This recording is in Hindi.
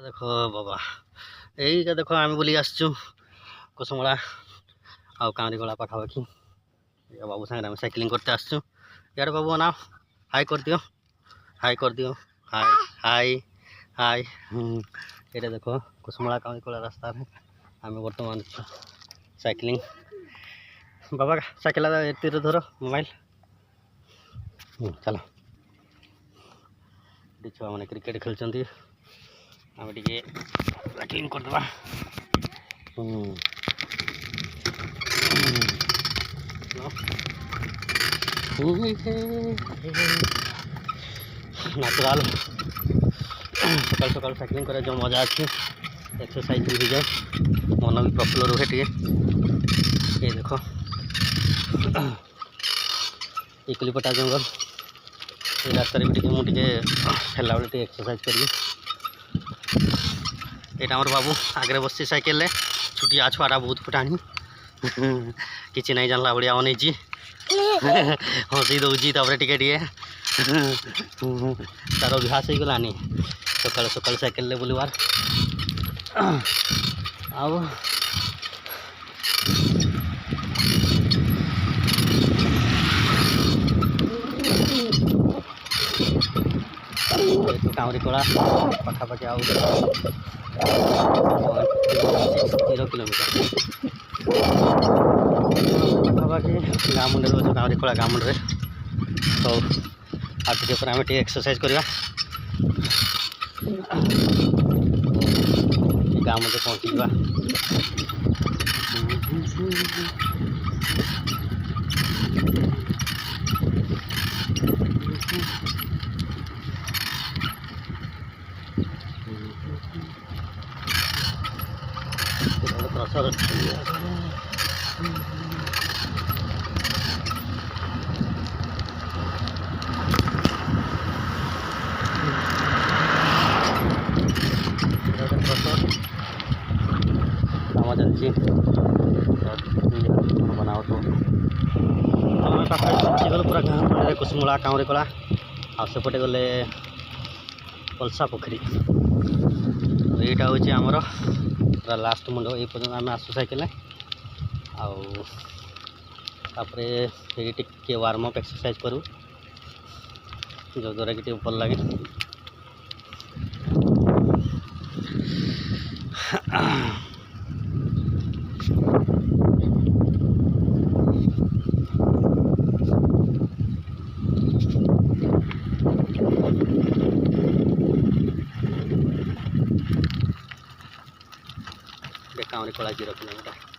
देखो बाबा यही देख आम बुली आसचु कुसुमला आउ कांरीगला पाखापाखि बाबू सागर आम साइकिलिंग करते आसचु यार बाबू बनाओ हाई कर दियो हाई कर दियो हाई हाई हाई ये देखो कुसुमला कांरीगला रास्ता आम बर्तमान साइकिलिंग बाबा साइकिल तीर धर मोबाइल चलो छुआ मैंने क्रिकेट खेलुँच आम टे साइकिलिंग करदे नाचुराल सकाल सकाल साइकिलिंग करे जो मजा अच्छी एक्सरसाइज भी जाए मन भी प्रफुल्ल रुहे टे ये देखो इकलीपटा जंगल ये रास्तार भी मुझे फेरला बेले एक्सरसाइज करी यहाँ आम बाबू आगे बस साइकेल छुटिया छुआटा बहुत फुटाणी किसी नहीं जानला भाया अनईची हसी दौची टे तार अभ्यास हो गलानी सकाल सकाल साइकेल बुलवार आउ कांरीगला पाखापाखि आउ 0 किलोमीटर पाखापाखि गाँ मुंडे अच्छे कांरीगला गाँ मुंडे तो आगे पर आम एक्सरसाइज करवा गाँ मुझे पहुँची प्रसाद काम चलती बनाओ तो गल पूरा गाँ पटे कुसुमला कांरीगला आसपटे गले पलसा पोखरी यहाँ हूँ आमर पूरा लास्ट मुंड ये पर्यटन आम आसु साइकेल आउे टे वार्म अप एक्सरसाइज करूँ जो द्वारा कि भल लगे कांरीगला 0 किलोमीटर